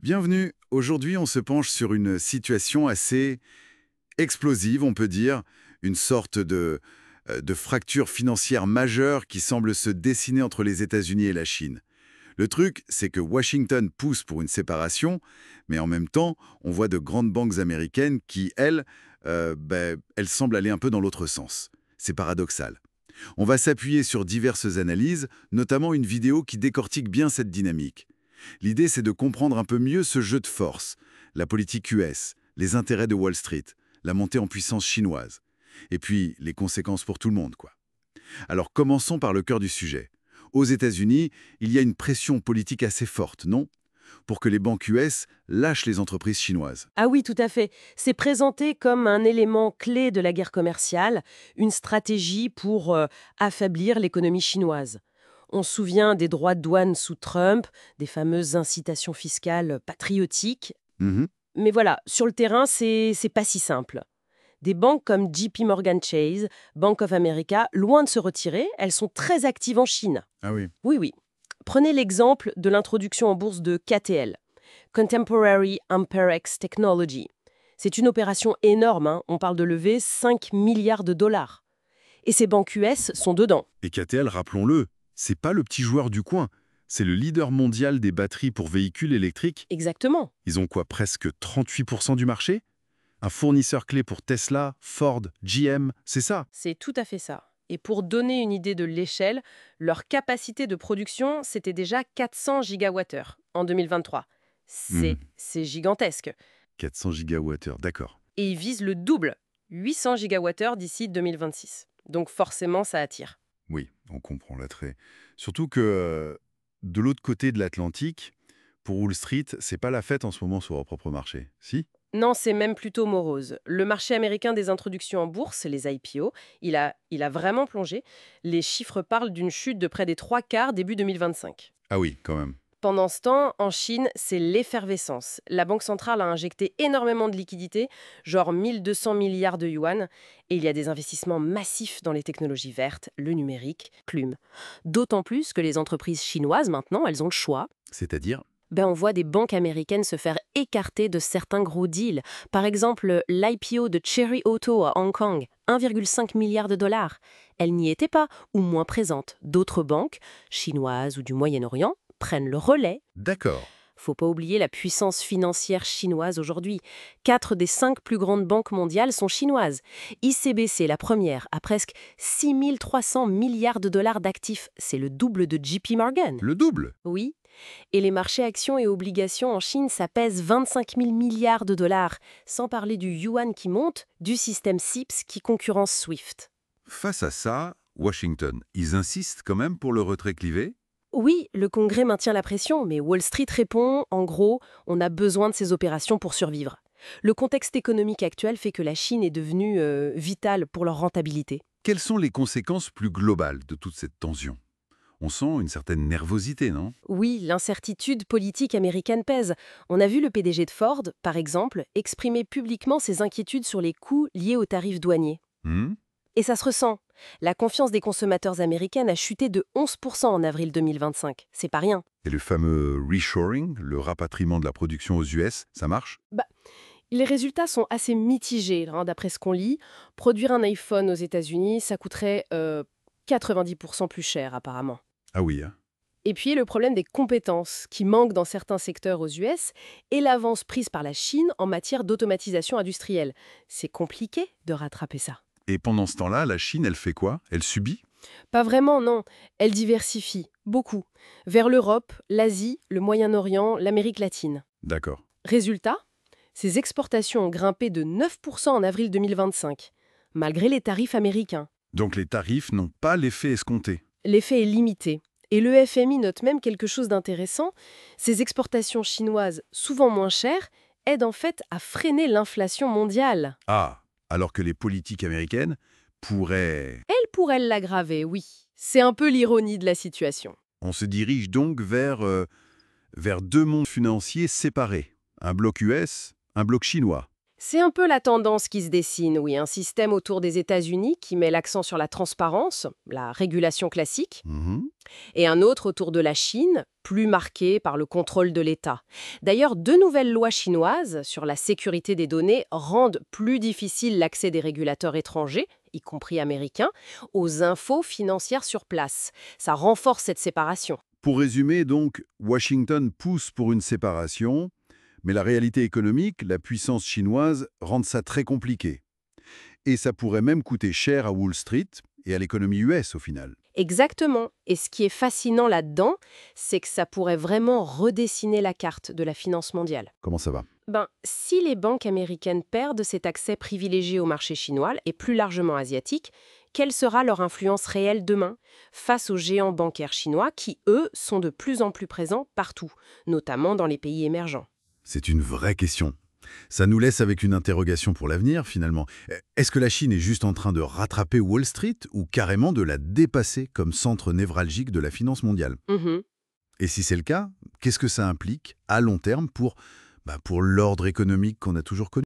Bienvenue. Aujourd'hui, on se penche sur une situation assez explosive, on peut dire, une sorte de fracture financière majeure qui semble se dessiner entre les États-Unis et la Chine. Le truc, c'est que Washington pousse pour une séparation, mais en même temps, on voit de grandes banques américaines qui, elles semblent aller un peu dans l'autre sens. C'est paradoxal. On va s'appuyer sur diverses analyses, notamment une vidéo qui décortique bien cette dynamique. L'idée, c'est de comprendre un peu mieux ce jeu de force, la politique US, les intérêts de Wall Street, la montée en puissance chinoise, et puis les conséquences pour tout le monde, quoi. Alors commençons par le cœur du sujet. Aux États-Unis, il y a une pression politique assez forte, non? Pour que les banques US lâchent les entreprises chinoises. Ah oui, tout à fait. C'est présenté comme un élément clé de la guerre commerciale, une stratégie pour affaiblir l'économie chinoise. On se souvient des droits de douane sous Trump, des fameuses incitations fiscales patriotiques. Mhm. Mais voilà, sur le terrain, c'est pas si simple. Des banques comme JP Morgan Chase, Bank of America, loin de se retirer, elles sont très actives en Chine. Ah oui. Oui, oui. Prenez l'exemple de l'introduction en bourse de KTL, Contemporary Amperex Technology. C'est une opération énorme, hein. On parle de lever 5 milliards de dollars. Et ces banques US sont dedans. Et KTL, rappelons-le, c'est pas le petit joueur du coin. C'est le leader mondial des batteries pour véhicules électriques. Exactement. Ils ont quoi, presque 38% du marché? Un fournisseur clé pour Tesla, Ford, GM, c'est ça? C'est tout à fait ça. Et pour donner une idée de l'échelle, leur capacité de production, c'était déjà 400 gigawattheures en 2023. C'est gigantesque. 400 gigawattheures, d'accord. Et ils visent le double, 800 gigawattheures d'ici 2026. Donc forcément, ça attire. Oui, on comprend l'attrait. Surtout que de l'autre côté de l'Atlantique, pour Wall Street, c'est pas la fête en ce moment sur leur propre marché. Si? Non, c'est même plutôt morose. Le marché américain des introductions en bourse, les IPO, il a vraiment plongé. Les chiffres parlent d'une chute de près des trois quarts début 2025. Ah oui, quand même. Pendant ce temps, en Chine, c'est l'effervescence. La Banque centrale a injecté énormément de liquidités, genre 1200 milliards de yuan, et il y a des investissements massifs dans les technologies vertes, le numérique, plume. D'autant plus que les entreprises chinoises, maintenant, elles ont le choix. C'est-à-dire? On voit des banques américaines se faire écarter de certains gros deals. Par exemple, l'IPO de Chery Auto à Hong Kong, 1,5 milliard de dollars. Elle n'y était pas, ou moins présente. D'autres banques, chinoises ou du Moyen-Orient, prennent le relais. D'accord. Faut pas oublier la puissance financière chinoise aujourd'hui. 4 des 5 plus grandes banques mondiales sont chinoises. ICBC, la première, a presque 6 300 milliards de dollars d'actifs. C'est le double de JP Morgan. Le double? Oui. Et les marchés actions et obligations en Chine, ça pèse 25 000 milliards de dollars, sans parler du yuan qui monte, du système CIPS qui concurrence SWIFT. Face à ça, Washington, ils insistent quand même pour le retrait clivé? Oui, le Congrès maintient la pression, mais Wall Street répond, en gros, on a besoin de ces opérations pour survivre. Le contexte économique actuel fait que la Chine est devenue vitale pour leur rentabilité. Quelles sont les conséquences plus globales de toute cette tension? On sent une certaine nervosité, non? Oui, l'incertitude politique américaine pèse. On a vu le PDG de Ford, par exemple, exprimer publiquement ses inquiétudes sur les coûts liés aux tarifs douaniers. Hmm. Et ça se ressent. La confiance des consommateurs américaines a chuté de 11% en avril 2025. C'est pas rien. Et le fameux reshoring, le rapatriement de la production aux US, ça marche? Les résultats sont assez mitigés, hein, d'après ce qu'on lit. Produire un iPhone aux États-Unis, ça coûterait 90% plus cher, apparemment. Ah oui, hein. Et puis, le problème des compétences, qui manquent dans certains secteurs aux US, et l'avance prise par la Chine en matière d'automatisation industrielle. C'est compliqué de rattraper ça. Et pendant ce temps-là, la Chine, elle fait quoi? Elle subit? Pas vraiment, non. Elle diversifie, beaucoup, vers l'Europe, l'Asie, le Moyen-Orient, l'Amérique latine. D'accord. Résultat, ses exportations ont grimpé de 9% en avril 2025, malgré les tarifs américains. Donc les tarifs n'ont pas l'effet escompté. L'effet est limité. Et le FMI note même quelque chose d'intéressant. Ces exportations chinoises, souvent moins chères, aident en fait à freiner l'inflation mondiale. Ah, alors que les politiques américaines pourraient... Elle pourrait l'aggraver, oui. C'est un peu l'ironie de la situation. On se dirige donc vers deux mondes financiers séparés. Un bloc US, un bloc chinois. C'est un peu la tendance qui se dessine, oui, un système autour des États-Unis qui met l'accent sur la transparence, la régulation classique, Mhm. et un autre autour de la Chine, plus marqué par le contrôle de l'État. D'ailleurs, 2 nouvelles lois chinoises sur la sécurité des données rendent plus difficile l'accès des régulateurs étrangers, y compris américains, aux infos financières sur place. Ça renforce cette séparation. Pour résumer, donc, Washington pousse pour une séparation, mais la réalité économique, la puissance chinoise, rend ça très compliqué. Et ça pourrait même coûter cher à Wall Street et à l'économie US au final. Exactement. Et ce qui est fascinant là-dedans, c'est que ça pourrait vraiment redessiner la carte de la finance mondiale. Comment ça va? Si les banques américaines perdent cet accès privilégié au marché chinois et plus largement asiatique, quelle sera leur influence réelle demain face aux géants bancaires chinois qui, eux, sont de plus en plus présents partout, notamment dans les pays émergents? C'est une vraie question. Ça nous laisse avec une interrogation pour l'avenir, finalement. Est-ce que la Chine est juste en train de rattraper Wall Street ou carrément de la dépasser comme centre névralgique de la finance mondiale? Mhm. Et si c'est le cas, qu'est-ce que ça implique à long terme pour l'ordre économique qu'on a toujours connu?